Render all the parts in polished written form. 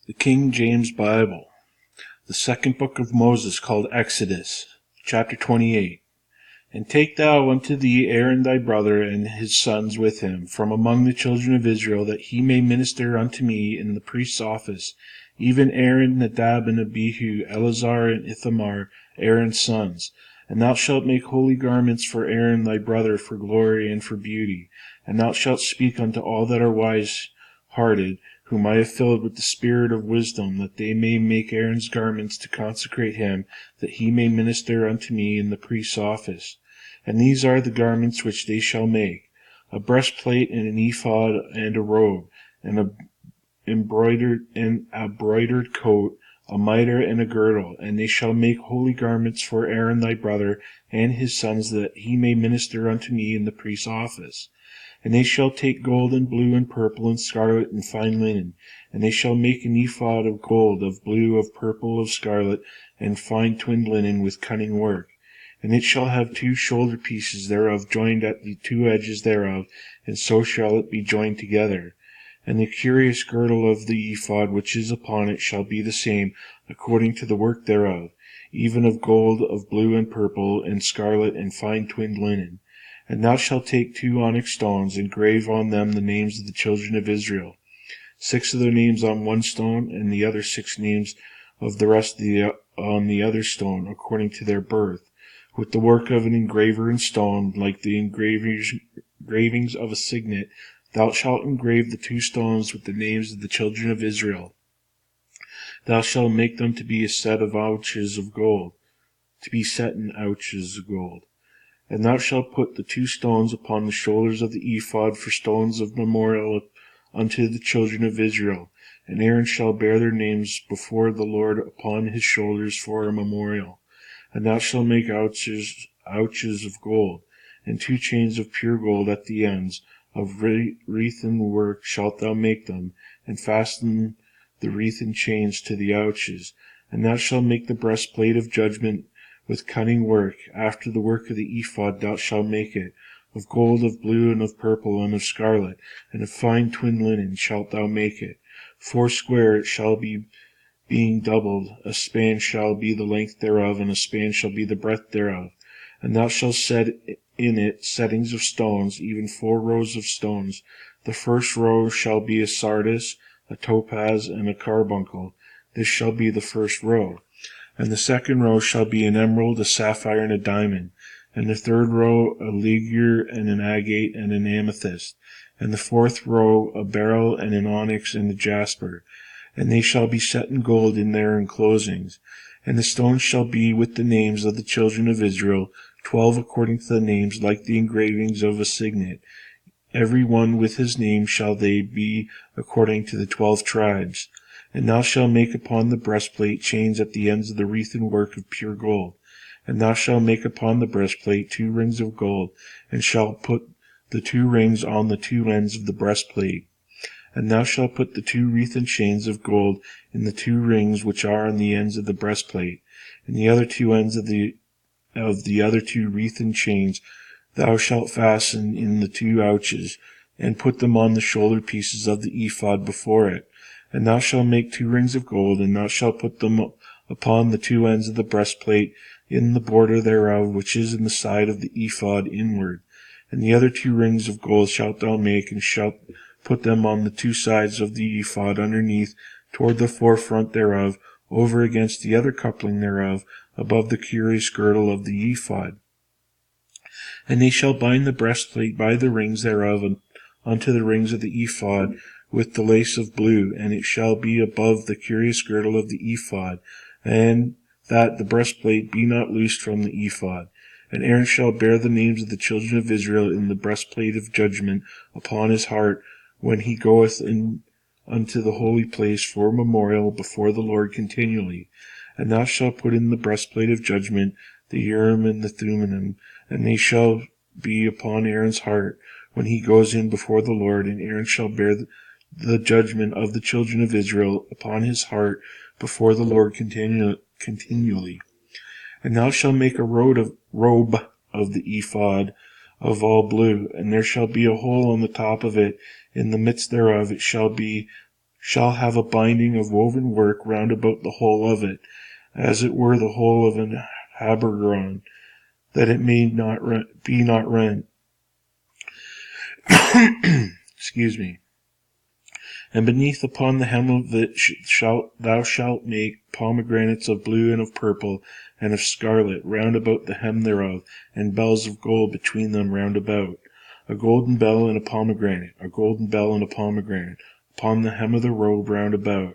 The King James Bible, the second book of Moses, called Exodus, chapter 28. And take thou unto thee Aaron thy brother, and his sons with him, from among the children of Israel, that he may minister unto me in the priest's office, even Aaron, Nadab, and Abihu, Eleazar, and Ithamar, Aaron's sons. And thou shalt make holy garments for Aaron thy brother, for glory and for beauty. And thou shalt speak unto all that are wise-hearted, whom I have filled with the spirit of wisdom, that they may make Aaron's garments to consecrate him, that he may minister unto me in the priest's office. And these are the garments which they shall make: a breastplate, and an ephod, and a robe, and a broidered coat, a mitre, and a girdle. And they shall make holy garments for Aaron thy brother, and his sons, that he may minister unto me in the priest's office. And they shall take gold, and blue, and purple, and scarlet, and fine linen. And they shall make an ephod of gold, of blue, of purple, of scarlet, and fine twinned linen, with cunning work. And it shall have 2 shoulder pieces thereof joined at the 2 edges thereof, and so shall it be joined together. And the curious girdle of the ephod which is upon it shall be the same, according to the work thereof, even of gold, of blue, and purple, and scarlet, and fine twinned linen. And thou shalt take 2 onyx stones, and grave on them the names of the children of Israel, 6 of their names on one stone, and the other 6 names of the rest on the other stone, according to their birth, with the work of an engraver in stone, like the engravings of a signet. Thou shalt engrave the 2 stones with the names of the children of Israel. Thou shalt make them to be a set in ouches of gold. And thou shalt put the 2 stones upon the shoulders of the ephod for stones of memorial unto the children of Israel. And Aaron shall bear their names before the Lord upon his shoulders for a memorial. And thou shalt make ouches of gold, and 2 chains of pure gold at the ends. Of wreathen work shalt thou make them, and fasten the wreathen chains to the ouches. And thou shalt make the breastplate of judgment with cunning work. After the work of the ephod thou shalt make it. Of gold, of blue, and of purple, and of scarlet, and of fine twinned linen shalt thou make it. 4 it shall be, being doubled. A span shall be the length thereof, and a span shall be the breadth thereof. And thou shalt set in it settings of stones, even 4 rows of stones. The first row shall be a sardius, a topaz, and a carbuncle. This shall be the first row. And the second row shall be an emerald, a sapphire, and a diamond. And the third row a ligure, and an agate, and an amethyst. And the 4th row a beryl, and an onyx, and a jasper. And they shall be set in gold in their enclosings. And the stones shall be with the names of the children of Israel, 12 according to the names, like the engravings of a signet. Every one with his name shall they be according to the 12 tribes. And thou shalt make upon the breastplate chains at the ends of the wreathen work of pure gold. And thou shalt make upon the breastplate 2 rings of gold, and shalt put the 2 rings on the 2 ends of the breastplate. And thou shalt put the 2 wreathen chains of gold in the 2 rings which are on the ends of the breastplate, and the other 2 ends of the other 2 wreathen chains thou shalt fasten in the 2 ouches, and put them on the shoulder pieces of the ephod before it. And thou shalt make 2 rings of gold, and thou shalt put them upon the 2 ends of the breastplate, in the border thereof, which is in the side of the ephod inward. And the other 2 rings of gold shalt thou make, and shalt put them on the 2 sides of the ephod underneath, toward the forefront thereof, over against the other coupling thereof, above the curious girdle of the ephod. And they shall bind the breastplate by the rings thereof unto the rings of the ephod, with the lace of blue, and it shall be above the curious girdle of the ephod, and that the breastplate be not loosed from the ephod. And Aaron shall bear the names of the children of Israel in the breastplate of judgment upon his heart, when he goeth unto the holy place for memorial before the Lord continually. And thou shalt put in the breastplate of judgment the Urim and the Thummim, and they shall be upon Aaron's heart when he goes in before the Lord. And Aaron shall bear the judgment of the children of Israel upon his heart before the Lord continually. And thou shalt make a robe of the ephod of all blue, and there shall be a hole on the top of it, in the midst thereof it shall be shall have a binding of woven work round about the whole of it, as it were the whole of an habergeon, that it may be not rent. Excuse me. And beneath upon the hem of it thou shalt make pomegranates of blue and of purple and of scarlet round about the hem thereof, and bells of gold between them round about. A golden bell and a pomegranate, a golden bell and a pomegranate, upon the hem of the robe round about.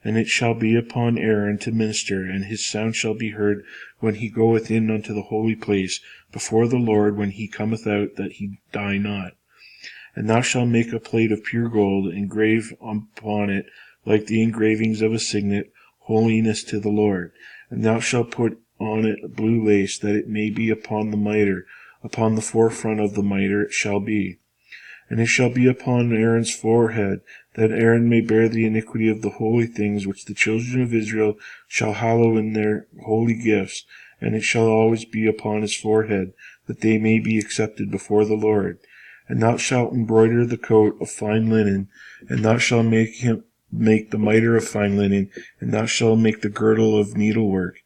And it shall be upon Aaron to minister, and his sound shall be heard when he goeth in unto the holy place before the Lord when he cometh out, that he die not. And thou shalt make a plate of pure gold, engrave upon it, like the engravings of a signet, holiness to the Lord. And thou shalt put on it blue lace, that it may be upon the mitre, upon the forefront of the mitre it shall be. And it shall be upon Aaron's forehead, that Aaron may bear the iniquity of the holy things which the children of Israel shall hallow in their holy gifts, and it shall always be upon his forehead, that they may be accepted before the Lord. And thou shalt embroider the coat of fine linen, and thou shalt make the mitre of fine linen, and thou shalt make the girdle of needlework.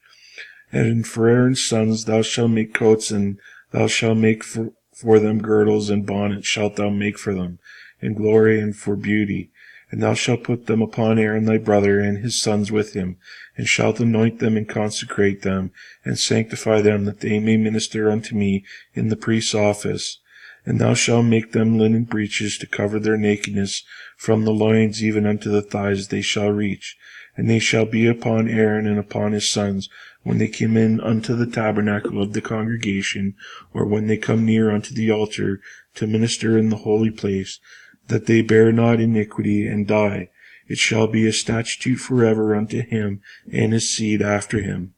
And for Aaron's sons thou shalt make coats, and thou shalt make for them girdles, and bonnets shalt thou make for them, in glory and for beauty. And thou shalt put them upon Aaron thy brother, and his sons with him, and shalt anoint them, and consecrate them, and sanctify them, that they may minister unto me in the priest's office. And thou shalt make them linen breeches to cover their nakedness, from the loins even unto the thighs they shall reach. And they shall be upon Aaron and upon his sons, when they come in unto the tabernacle of the congregation, or when they come near unto the altar to minister in the holy place, that they bear not iniquity and die. It shall be a statute forever unto him and his seed after him.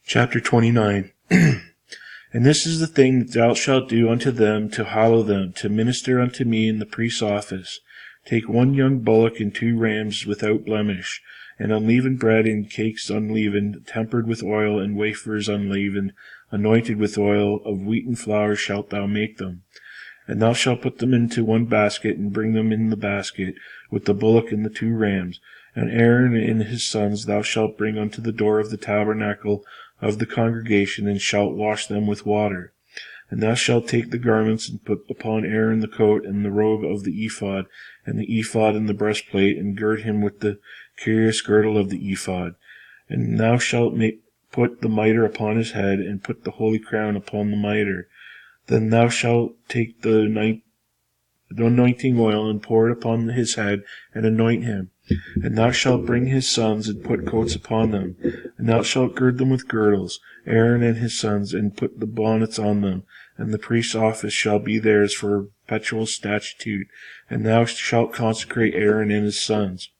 Chapter 29. And this is the thing that thou shalt do unto them to hallow them, to minister unto me in the priest's office. Take 1 young bullock and 2 rams without blemish, and unleavened bread and cakes unleavened, tempered with oil, and wafers unleavened, anointed with oil, of wheaten flour shalt thou make them. And thou shalt put them into 1 basket, and bring them in the basket, with the bullock and the 2 rams. And Aaron and his sons thou shalt bring unto the door of the tabernacle of the congregation, and shalt wash them with water. And thou shalt take the garments, and put upon Aaron the coat and the robe of the ephod, and the ephod and the breastplate, and gird him with the curious girdle of the ephod. And thou shalt put the mitre upon his head, and put the holy crown upon the mitre. Then thou shalt take the anointing oil, and pour it upon his head, and anoint him. And thou shalt bring his sons, and put coats upon them. And thou shalt gird them with girdles, Aaron and his sons, and put the bonnets on them. And the priest's office shall be theirs for a perpetual statute. And thou shalt consecrate Aaron and his sons.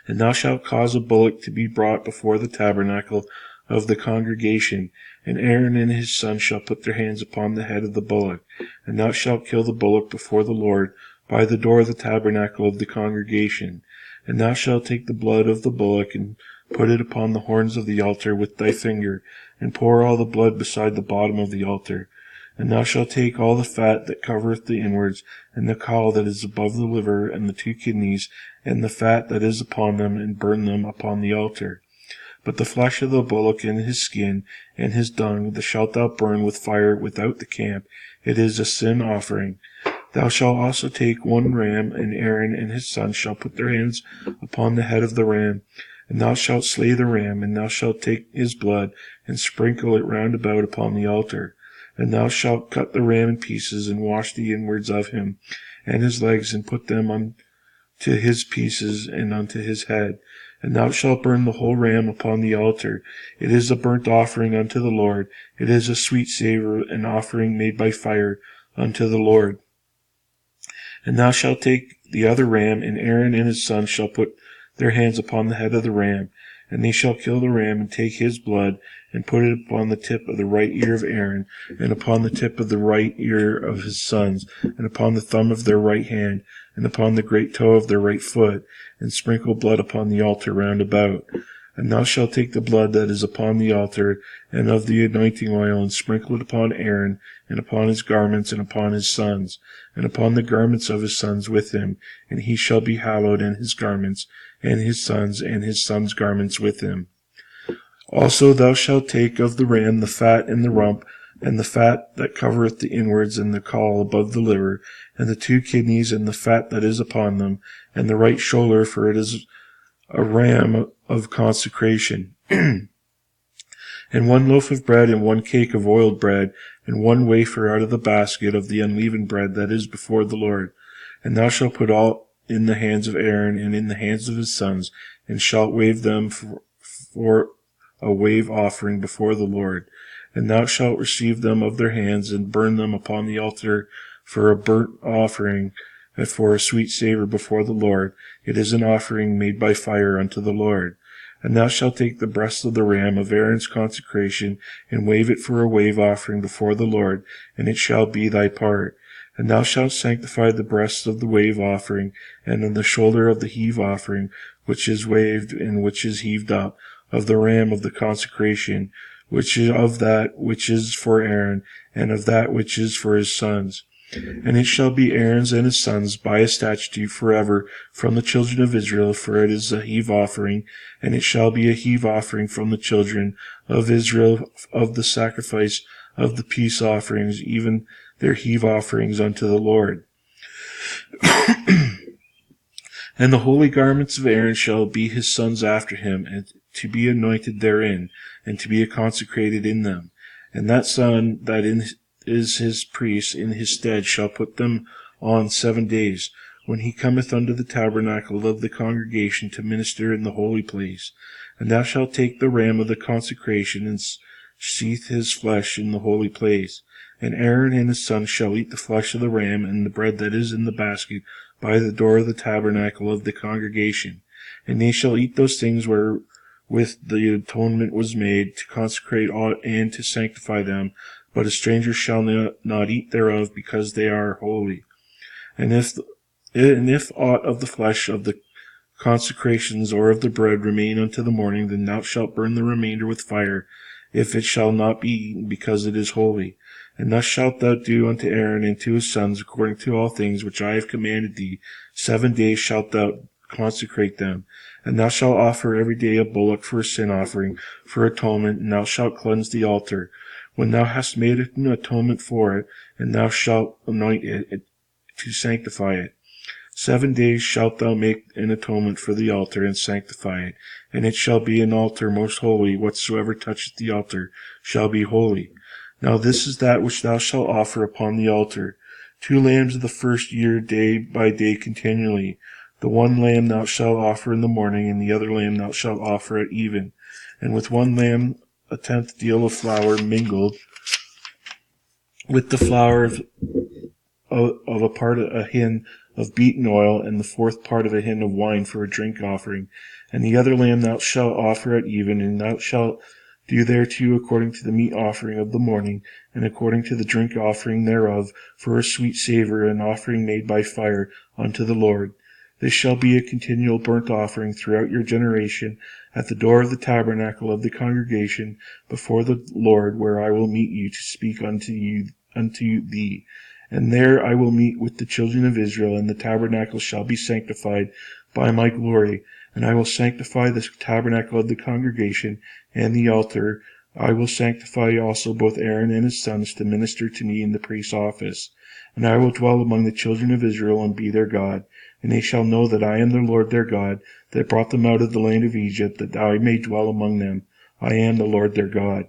And thou shalt cause a bullock to be brought before the tabernacle of the congregation, and Aaron and his sons shall put their hands upon the head of the bullock. And thou shalt kill the bullock before the Lord by the door of the tabernacle of the congregation. And thou shalt take the blood of the bullock, and put it upon the horns of the altar with thy finger, and pour all the blood beside the bottom of the altar. And thou shalt take all the fat that covereth the inwards, and the caul that is above the liver, and the 2 kidneys, and the fat that is upon them, and burn them upon the altar. But the flesh of the bullock and his skin and his dung shalt thou burn with fire without the camp. It is a sin offering. Thou shalt also take 1 ram, and Aaron and his sons shall put their hands upon the head of the ram. And thou shalt slay the ram, and thou shalt take his blood, and sprinkle it round about upon the altar. And thou shalt cut the ram in pieces, and wash the inwards of him, and his legs, and put them unto his pieces, and unto his head. And thou shalt burn the whole ram upon the altar. It is a burnt offering unto the Lord. It is a sweet savour, an offering made by fire unto the Lord. And thou shalt take the other ram, and Aaron and his sons shall put their hands upon the head of the ram. And they shall kill the ram, and take his blood, and put it upon the tip of the right ear of Aaron, and upon the tip of the right ear of his sons, and upon the thumb of their right hand, and upon the great toe of their right foot, and sprinkle blood upon the altar round about. And thou shalt take the blood that is upon the altar, and of the anointing oil, and sprinkle it upon Aaron, and upon his garments, and upon his sons, and upon the garments of his sons with him, and he shall be hallowed, and his garments, and his sons' garments with him. Also thou shalt take of the ram the fat and the rump, and the fat that covereth the inwards, and the caul above the liver, and the 2 kidneys, and the fat that is upon them, and the right shoulder, for it is a ram of consecration. And 1 loaf of bread, and 1 cake of oiled bread, and 1 wafer out of the basket of the unleavened bread that is before the Lord. And thou shalt put all in the hands of Aaron, and in the hands of his sons, and shalt wave them for a wave offering before the Lord. And thou shalt receive them of their hands, and burn them upon the altar for a burnt offering, and for a sweet savour before the Lord. It is an offering made by fire unto the Lord. And thou shalt take the breast of the ram of Aaron's consecration, and wave it for a wave offering before the Lord, and it shall be thy part. And thou shalt sanctify the breast of the wave offering, and of the shoulder of the heave offering, which is waved and which is heaved up, of the ram of the consecration, which is of that which is for Aaron, and of that which is for his sons. And it shall be Aaron's and his sons by a statute forever from the children of Israel, for it is a heave offering, and it shall be a heave offering from the children of Israel of the sacrifice of the peace offerings, even their heave offerings unto the Lord. And the holy garments of Aaron shall be his sons after him, and to be anointed therein, and to be consecrated in them. And that son that is his priest in his stead shall put them on 7 days, when he cometh unto the tabernacle of the congregation to minister in the holy place. And thou shalt take the ram of the consecration, and seethe his flesh in the holy place. And Aaron and his sons shall eat the flesh of the ram, and the bread that is in the basket by the door of the tabernacle of the congregation. And they shall eat those things wherewith the atonement was made, to consecrate and to sanctify them, but a stranger shall not eat thereof, because they are holy. And if aught of the flesh of the consecrations or of the bread remain unto the morning, then thou shalt burn the remainder with fire, if it shall not be eaten, because it is holy. And thus shalt thou do unto Aaron and to his sons according to all things which I have commanded thee. 7 days shalt thou consecrate them. And thou shalt offer every day a bullock for a sin offering, for atonement, and thou shalt cleanse the altar, when thou hast made an atonement for it, and thou shalt anoint it to sanctify it. 7 days shalt thou make an atonement for the altar, and sanctify it. And it shall be an altar most holy. Whatsoever toucheth the altar shall be holy. Now this is that which thou shalt offer upon the altar: 2 lambs of the first year, day by day continually. The 1 lamb thou shalt offer in the morning, and the other lamb thou shalt offer at even. And with 1 lamb 1/10 deal of flour mingled with the flour of a part of a hin of beaten oil, and the 4th part of a hin of wine for a drink offering. And the other lamb thou shalt offer at even, and thou shalt do thereto according to the meat offering of the morning, and according to the drink offering thereof, for a sweet savour, an offering made by fire unto the Lord. This shall be a continual burnt offering throughout your generation, at the door of the tabernacle of the congregation, before the Lord, where I will meet you to speak unto thee. And there I will meet with the children of Israel, and the tabernacle shall be sanctified by my glory. And I will sanctify the tabernacle of the congregation, and the altar. I will sanctify also both Aaron and his sons to minister to me in the priest's office. And I will dwell among the children of Israel, and be their God. And they shall know that I am the Lord their God, that brought them out of the land of Egypt, that I may dwell among them. I am the Lord their God.